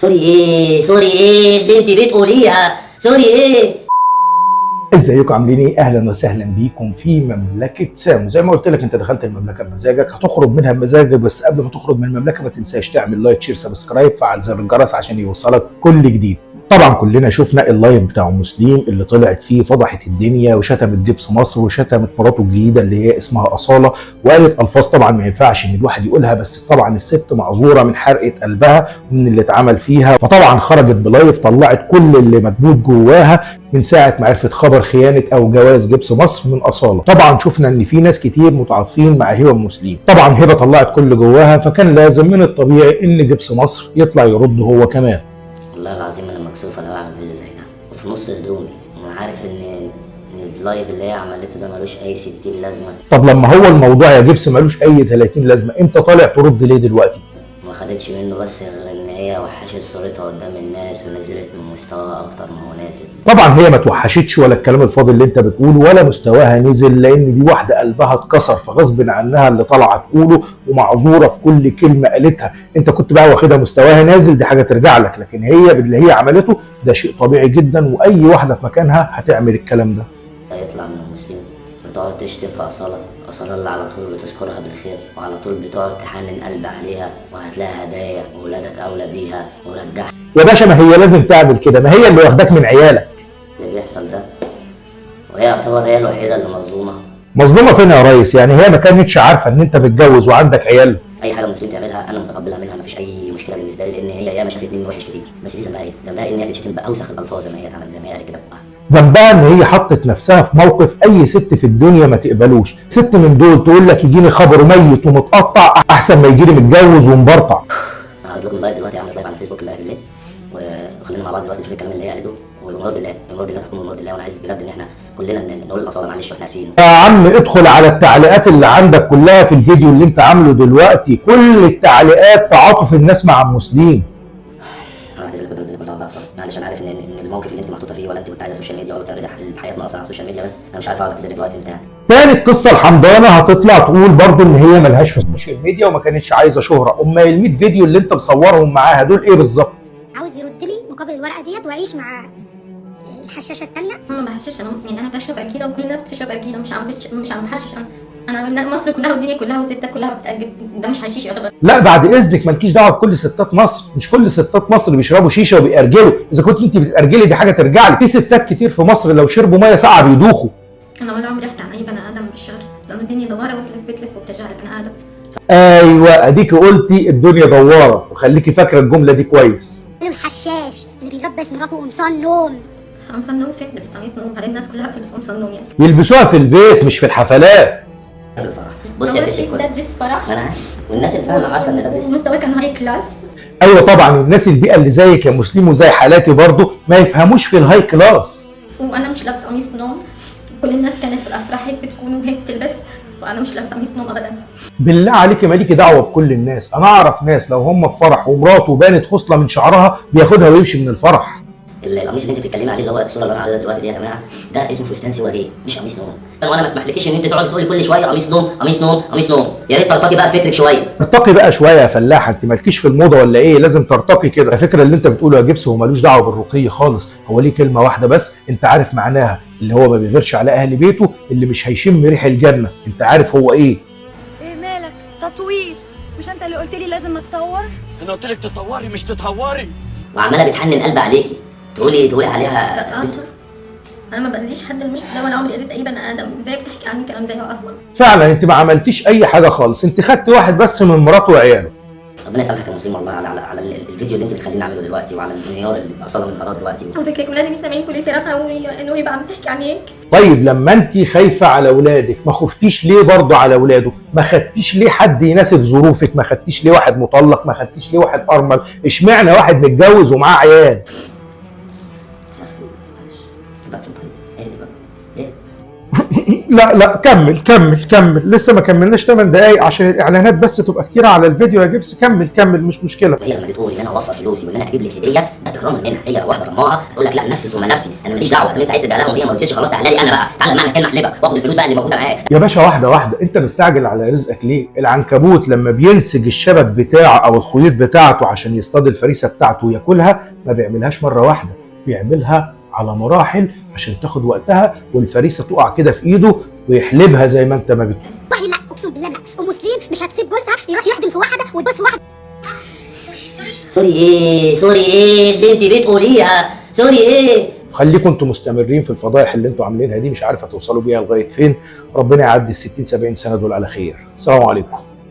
سوري ايه سوري ايه اللي انت بتقوليها؟ سوري ايه؟ ازيكم عاملين ايه؟ اهلا وسهلا بيكم في مملكه سامو. زي ما قلت لك انت دخلت المملكه بمزاجك، هتخرج منها بمزاجك، بس قبل ما تخرج من المملكه ما تنساش تعمل لايك شير سبسكرايب، فعل زر الجرس عشان يوصلك كل جديد. طبعا كلنا شفنا اللايف بتاع مسلم اللي طلعت فيه فضحت الدنيا وشتمت جبس مصر وشتمت مراته الجديده اللي هي اسمها اصاله، وقالت الفاظ طبعا ما ينفعش ان الواحد يقولها، بس طبعا الست معذوره من حرقه قلبها ومن اللي اتعمل فيها، فطبعا خرجت بلايف طلعت كل اللي مكبوت جواها من ساعه ما عرفت خبر خيانه او جواز جبس مصر من اصاله. طبعا شفنا ان في ناس كتير متعاطفين مع هبه مسلم، طبعا هبه طلعت كل جواها، فكان لازم من الطبيعي ان جبس مصر يطلع يرد هو كمان. والله العظيم انا مكسوف انا بعمل فيديو زي ده وفي نص هدومي وعارف ان اللايف اللي هي عملته ده ملوش اي 60 لازمه. طب لما هو الموضوع يا جبس ملوش اي 30 لازمه، انت طالع ترد ليه دلوقتي؟ ما خدتش منه بس غير ان هي وحشت صورتها قدام الناس ونزلت من مستواها اكتر ما هو نازل. طبعا هي ما توحشتش ولا الكلام الفاضي اللي انت بتقوله ولا مستواها نزل، لان دي واحده قلبها اتكسر فغصب عنها اللي طالعه تقوله ومعذوره في كل كلمه قالتها. انت كنت بقى واخدها مستواها نازل، دي حاجه ترجع لك، لكن هي باللي هي عملته ده شيء طبيعي جدا، واي واحده في مكانها هتعمل الكلام ده. يطلع من المسلم وتقعد تشتم في أصالة اللي على طول بتذكرها بالخير وعلى طول بتقعد تحنن قلب عليها وهتلاقي هدايا وولادك أولى بيها ورجعها. يا باشا ما هي لازم تعمل كده، ما هي اللي واخداك من عيالك. اللي بيحصل ده وهي يعتبر هي الوحيدة اللي مظلومة. مظلومه فين يا ريس؟ يعني هي ما كانتش عارفه ان انت متجوز وعندك عيال؟ اي حاجه مسلم تعملها انا متقبلها منها، مفيش اي مشكله بالنسبه لي، لان هي ياما شافت مني وحش كتير، بس دي ذنبها ايه؟ ذنبها ان هي تشتم باوسخ الالفاظ زي ما هي اتعملت، زي ما هي قالت كده بقى. ذنبها ان هي حطت نفسها في موقف اي ست في الدنيا ما تقبلوش. ست من دول تقول لك يجيني خبر ميت ومتقطع احسن ما يجيلي متجوز ومبرطع. انا هقول لكم لايف دلوقتي، عملت لايف على الفيسبوك امبارح بالليل، وخلينا مع بعض دلوقتي نشوف الكلام اللي هي قالته، وبمرض الله بمرض الله تحكم بمرض الله، وانا عايز بجد ان احنا كلنا نقول الاصاله معلش واحنا اسفين. يا عم ادخل على التعليقات اللي عندك كلها في الفيديو اللي انت عامله دلوقتي، كل التعليقات تعاطف الناس مع مسلم. انا عايز اقول لكم كلها بقى صح، معلش انا عارف ان الموقف اللي انت محطوطه فيه، ولا انت كنت عايزه السوشيال ميديا ولا تعرضي حياتنا اصلا على السوشيال ميديا، بس انا مش عارف اقعد ازاي دلوقتي بتاع. تاني القصه الحمضانه هتطلع تقول برضه ان هي ملهاش في السوشيال ميديا وما كانتش عايزه شهره. امال ال 100 فيديو اللي انت مصورهم معاها دول ايه بالظبط؟ عاوز يرد لي مقابل الورقه ديت واعيش مع الحشاشه الثانيه. ما بحشش، انا بشرب اكيله وكل الناس بتشرب اكيله، مش عم بحشش. انا مصر كلها والدنيا كلها وستات كلها بتأجل، ده مش حشيش يعتبر. لا بعد اذنك مالكيش دعوه بكل ستات مصر، مش كل ستات مصر بيشربوا شيشه وبيأرجلوا، اذا كنت انت بتأرجلي دي حاجه ترجع لك، في ستات كتير في مصر لو شربوا ميه ساقعه بيدوخوا. انا ولا عمري احكي عن اي بني ادم بالشر، لان الدنيا دواره بتلف وبترجع لبني ادم. ايوه اديكي قلتي الدنيا دواره، وخليكي فاكره الجمله دي كويس. الحشاش اللي بيلبس مراته قمصان نوم. قمصان نوم فين؟ لبس قميص نوم، بعدين الناس كلها بتلبس قمصان نوم يعني. يلبسوها في البيت مش في الحفلات. الفرح بص يا ستي ده دريس فرح، ما انا عارف، والناس اللي فاهمه عارفه ان ده دريس. ومستواه كان هاي كلاس. ايوه طبعا الناس البيئه اللي زيك يا مسلم وزي حالاتي برضو ما يفهموش في الهاي كلاس. وانا مش لابسه قميص نوم، كل الناس كانت في الافراح هيك بتكون وهيك بتلبس، وانا مش لابسه قميص نوم ابدا. بالله عليكي مالكي دعوه بكل الناس، انا اعرف ناس لو هم في فرح ومراته بانت خصله من شعرها بياخدها ويمشي من الفرح. القميص اللي انت بتتكلمي عليه اللي هو الصوره اللي انا عاملها دلوقتي دي يا جماعه، ده اسمه فستان سواريه مش قميص نوم. وانا ما اسمحلكيش ان انت تقعدي تقولي كل شويه قميص نوم قميص نوم قميص نوم، يا ريت ترتقي بقى فكرك شويه. ارتقي بقى شويه يا فلاحه، انت مالكيش في الموضه ولا ايه؟ لازم ترتقي كده. على فكره اللي انت بتقوله يا جبس هو ملوش دعوه بالرقي خالص، هو ليه كلمه واحده بس انت عارف معناها، اللي هو ما بيغيرش على اهل بيته، اللي مش هيشم ريح الجنه. انت عارف هو ايه؟ ايه مالك؟ تطوير؟ مش انت اللي قلت لي لازم اتطور؟ انا قلت لك تطوري مش تتهوري. وعماله بتحنن قلب عليكي، تقولي عليها. لا اصلا انا ما باذيش حد المشكله ولا عمري اذيت اي بني ادم، ازاي بتحكي عني كلام زي ده اصلا؟ فعلا انت ما عملتيش اي حاجه خالص، انت خدت واحد بس من مراته وعياله. ربنا يسامحك يا مسلم والله على الفيديو اللي انت بتخليني اعمله دلوقتي، وعلى الانهيار اللي اصلا من وراه دلوقتي. على فكره ولادي مش سامعين كل الكلام، انه يبقى عم تحكي عن هيك. طيب لما انت خايفه على اولادك ما خفتيش ليه برضه على اولاده؟ ما خدتيش ليه حد يناسب ظروفك؟ ما خدتيش ليه واحد مطلق؟ ما خدتيش ليه واحد ارمل؟ اشمعنى واحد متجوز ومعاه عيال؟ خلاص معلش بقى طيب ايه بقى ايه لا كمل لسه ما كملناش 8 دقايق عشان الاعلانات بس تبقى كتير على الفيديو يا جبس. كمل مش مشكله. هي لما بتقول ان انا اوفر فلوسي وان انا اجيب لك هديه ده اكراما منها. هي لو واحده طماعه تقول لك لا نفسي ثم نفسي، انا ماليش دعوه. طب انت عايز تبيع لها وهي ما قلتش خلاص تعالى لي انا بقى، تعالى معانا كلمه احلبك واخد الفلوس بقى اللي موجوده معاك. يا باشا واحده انت مستعجل على رزقك ليه؟ العنكبوت لما بينسج الشبك بتاعه او الخيوط بتاعته عشان يصطاد الفريسه بتاعته وياكلها ما بيعملهاش مره واحده، بيعملها على مراحل عشان تاخد وقتها والفريسه تقع كده في ايده ويحلبها زي ما انت ما بتقول. والله لا اقسم بالله لا، ام مسلم مش هتسيب جوزها يروح يخدم في واحده ويبص واحده. سوري ايه اللي انت بتقوليها؟ سوري ايه؟ خليكم انتم مستمرين في الفضايح اللي انتم عاملينها دي، مش عارف هتوصلوا بيها لغايه فين. ربنا يعدي ال 60 70 سنه دول على خير. السلام عليكم.